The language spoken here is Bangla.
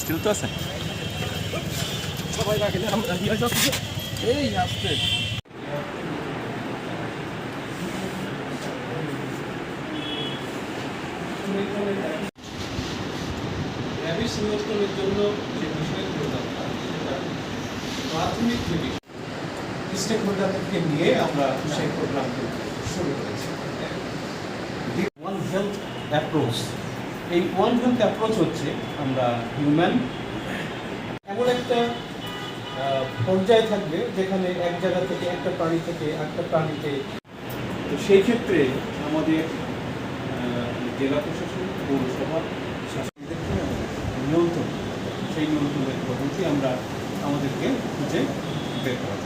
স্টিল তো আছে সবাই রাখলে আমরা এই আসছে র্যাবিস নিয়ন্ত্রণের জন্য যে বিষয়গুলো দরকার সেটা প্রাথমিক যে স্টেক হোল্ডারদেরকে নিয়ে আমরা সেই প্রোগ্রামটি শুরু করেছি। ওয়ান হেলথ অ্যাপ্রোচ, এই ওয়ান হেলথ অ্যাপ্রোচ হচ্ছে আমরা হিউম্যান এমন একটা পর্যায়ে থাকবে যেখানে এক জায়গা থেকে একটা প্রাণী থেকে একটা প্রাণীতে, তো সেই ক্ষেত্রে আমাদের জেলা প্রশাসন পৌরসভার শাসকদেরকে নিয়ন্ত্রণ, সেই নিয়ন্ত্রণের পদ্ধতি আমরা আমাদেরকে খুঁজে বের করা